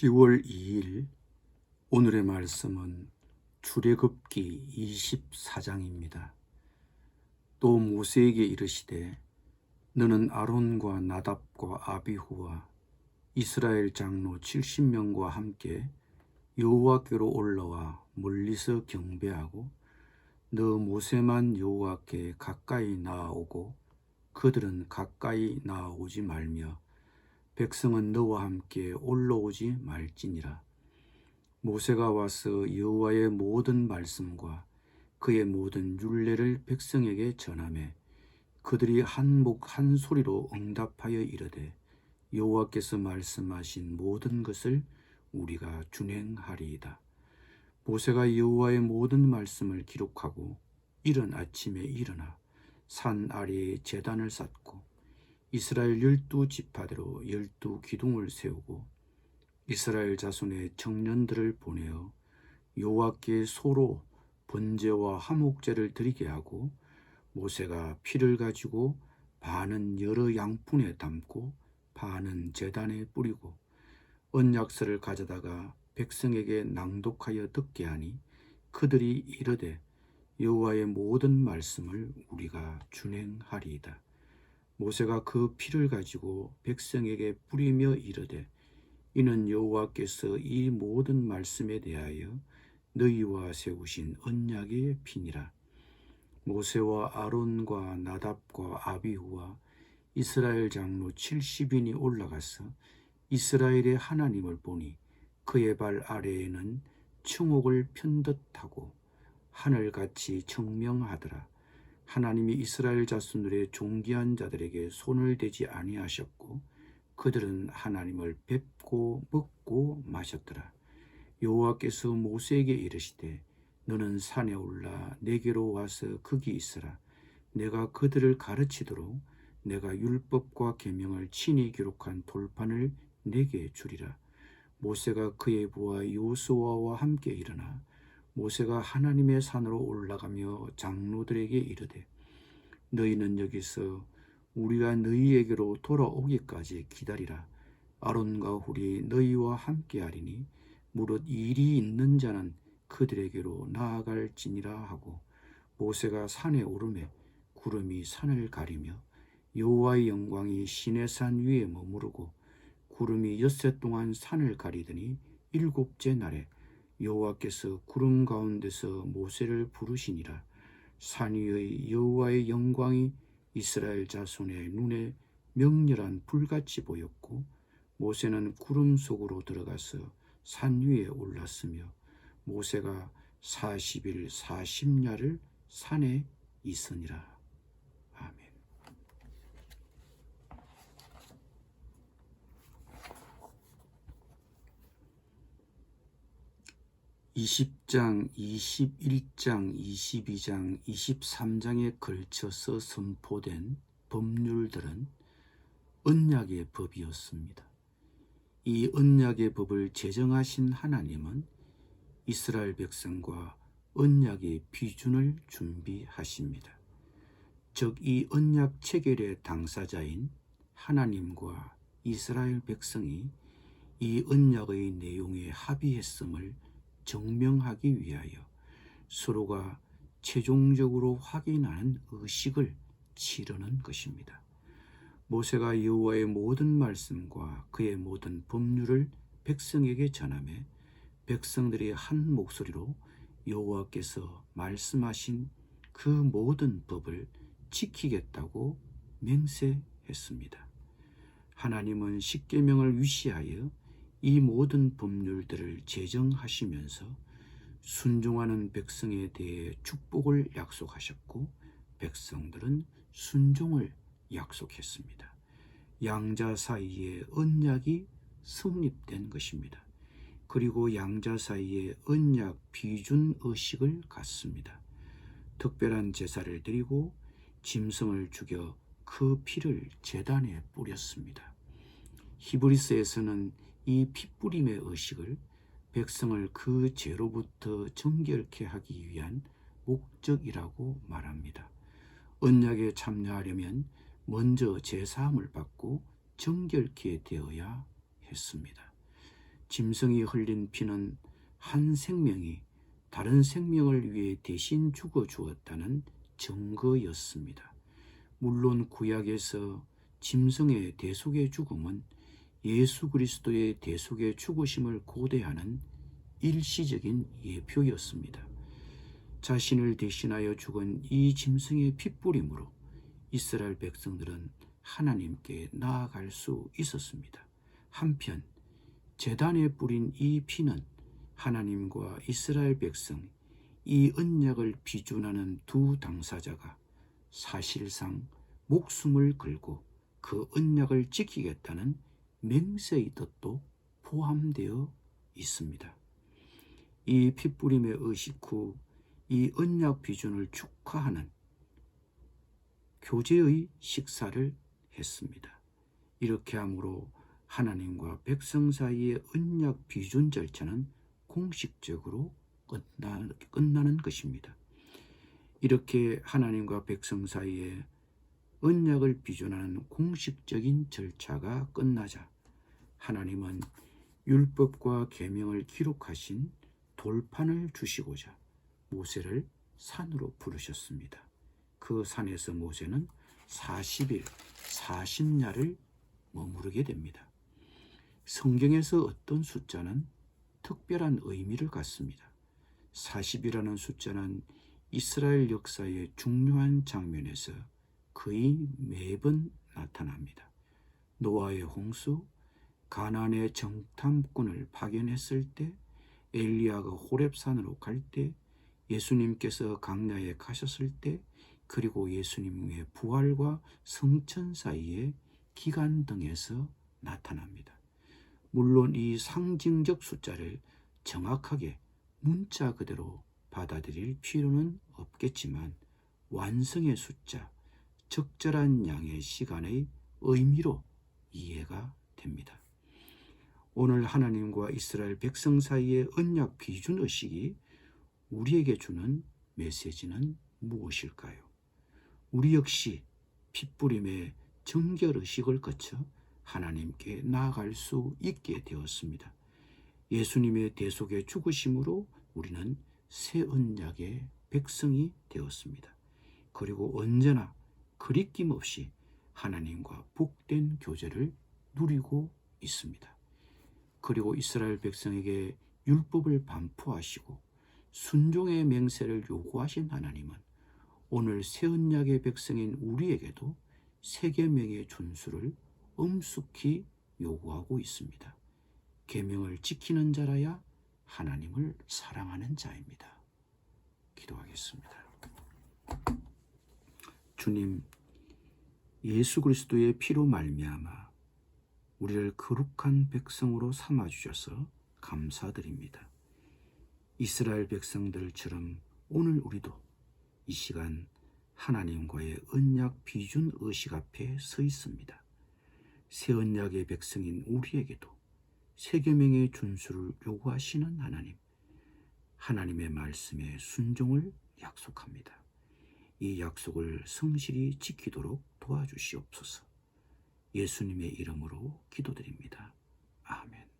10월 2일 오늘의 말씀은 출애굽기 24장입니다. 또 모세에게 이르시되 너는 아론과 나답과 아비후와 이스라엘 장로 70명과 함께 여호와께로 올라와 멀리서 경배하고 너 모세만 여호와께 가까이 나아오고 그들은 가까이 나아오지 말며 백성은 너와 함께 올라오지 말지니라. 모세가 와서 여호와의 모든 말씀과 그의 모든 율례를 백성에게 전하매 그들이 한 목 한 소리로 응답하여 이르되 여호와께서 말씀하신 모든 것을 우리가 준행하리이다. 모세가 여호와의 모든 말씀을 기록하고 이른 아침에 일어나 산 아래에 제단을 쌓고 이스라엘 12지파대로 12기둥을 세우고 이스라엘 자손의 청년들을 보내어 여호와께 소로 번제와 화목제를 드리게 하고 모세가 피를 가지고 반은 여러 양푼에 담고 반은 제단에 뿌리고 언약서를 가져다가 백성에게 낭독하여 듣게 하니 그들이 이르되 여호와의 모든 말씀을 우리가 준행하리이다. 모세가 그 피를 가지고 백성에게 뿌리며 이르되 이는 여호와께서 이 모든 말씀에 대하여 너희와 세우신 언약의 피니라. 모세와 아론과 나답과 아비후와 이스라엘 장로 70인이 올라가서 이스라엘의 하나님을 보니 그의 발 아래에는 청옥을 편듯하고 하늘같이 청명하더라. 하나님이 이스라엘 자손들의 존귀한 자들에게 손을 대지 아니하셨고 그들은 하나님을 뵙고 먹고 마셨더라. 여호와께서 모세에게 이르시되 너는 산에 올라 내게로 와서 거기 있으라. 내가 그들을 가르치도록 내가 율법과 계명을 친히 기록한 돌판을 내게 주리라. 모세가 그의 부하 여호수아와 함께 일어나 모세가 하나님의 산으로 올라가며 장로들에게 이르되 너희는 여기서 우리가 너희에게로 돌아오기까지 기다리라. 아론과 훌이 너희와 함께하리니 무릇 일이 있는 자는 그들에게로 나아갈지니라 하고 모세가 산에 오르매 구름이 산을 가리며 여호와의 영광이 시내산 위에 머무르고 구름이 엿새 동안 산을 가리더니 일곱째 날에 여호와께서 구름 가운데서 모세를 부르시니라. 산 위의 여호와의 영광이 이스라엘 자손의 눈에 명렬한 불같이 보였고 모세는 구름 속으로 들어가서 산 위에 올랐으며 모세가 40일 40야를 산에 있으니라. 아멘. (20장) (21장) (22장) (23장에) 걸쳐서 선포된 법률들은 언약의 법이었습니다. 이 언약의 법을 제정하신 하나님은 이스라엘 백성과 언약의 비준을 준비하십니다. 즉 이 언약 체결의 당사자인 하나님과 이스라엘 백성이 이 언약의 내용에 합의했음을 증명하기 위하여 서로가 최종적으로 확인하는 의식을 치르는 것입니다. 모세가 여호와의 모든 말씀과 그의 모든 법률을 백성에게 전하며 백성들이 한 목소리로 여호와께서 말씀하신 그 모든 법을 지키겠다고 맹세했습니다. 하나님은 십계명을 위시하여 이 모든 법률들을 제정하시면서 순종하는 백성에 대해 축복을 약속하셨고 백성들은 순종을 약속했습니다. 양자 사이에 언약이 성립된 것입니다. 그리고 양자 사이에 언약 비준 의식을 갖습니다. 특별한 제사를 드리고 짐승을 죽여 그 피를 제단에 뿌렸습니다. 히브리서에서는 이 피뿌림의 의식을 백성을 그 죄로부터 정결케 하기 위한 목적이라고 말합니다. 언약에 참여하려면 먼저 제사함을 받고 정결케 되어야 했습니다. 짐승이 흘린 피는 한 생명이 다른 생명을 위해 대신 죽어 주었다는 증거였습니다. 물론 구약에서 짐승의 대속의 죽음은 예수 그리스도의 대속의 죽으심을 고대하는 일시적인 예표였습니다. 자신을 대신하여 죽은 이 짐승의 핏부림으로 이스라엘 백성들은 하나님께 나아갈 수 있었습니다. 한편 제단에 뿌린 이 피는 하나님과 이스라엘 백성, 이 언약을 비준하는 두 당사자가 사실상 목숨을 걸고 그 언약을 지키겠다는 맹세의 뜻도 포함되어 있습니다. 이 핏부림의 의식 후 이 언약 비준을 축하하는 교제의 식사를 했습니다. 이렇게 함으로 하나님과 백성 사이의 언약 비준 절차는 공식적으로 끝나는 것입니다. 이렇게 하나님과 백성 사이에 언약을 비준하는 공식적인 절차가 끝나자 하나님은 율법과 계명을 기록하신 돌판을 주시고자 모세를 산으로 부르셨습니다. 그 산에서 모세는 40일, 40야를 머무르게 됩니다. 성경에서 어떤 숫자는 특별한 의미를 갖습니다. 40이라는 숫자는 이스라엘 역사의 중요한 장면에서 거의 매번 나타납니다. 노아의 홍수, 가나안의 정탐꾼을 파견했을 때, 엘리야가 호렙산으로 갈 때, 예수님께서 광야에 가셨을 때, 그리고 예수님의 부활과 성천 사이의 기간 등에서 나타납니다. 물론 이 상징적 숫자를 정확하게 문자 그대로 받아들일 필요는 없겠지만 완성의 숫자, 적절한 양의 시간의 의미로 이해가 됩니다. 오늘 하나님과 이스라엘 백성 사이의 언약 비준 의식이 우리에게 주는 메시지는 무엇일까요? 우리 역시 핏부림의 정결 의식을 거쳐 하나님께 나아갈 수 있게 되었습니다. 예수님의 대속의 죽으심으로 우리는 새 언약의 백성이 되었습니다. 그리고 언제나 거리낌 없이 하나님과 복된 교제를 누리고 있습니다. 그리고 이스라엘 백성에게 율법을 반포하시고 순종의 맹세를 요구하신 하나님은 오늘 새 언약의 백성인 우리에게도 새 계명의 준수를 엄숙히 요구하고 있습니다. 계명을 지키는 자라야 하나님을 사랑하는 자입니다. 기도하겠습니다. 주님, 예수 그리스도의 피로 말미암아 우리를 거룩한 백성으로 삼아 주셔서 감사드립니다. 이스라엘 백성들처럼 오늘 우리도 이 시간 하나님과의 언약 비준 의식 앞에 서 있습니다. 새 언약의 백성인 우리에게도 새 계명의 준수를 요구하시는 하나님, 하나님의 말씀에 순종을 약속합니다. 이 약속을 성실히 지키도록 도와주시옵소서. 예수님의 이름으로 기도드립니다. 아멘.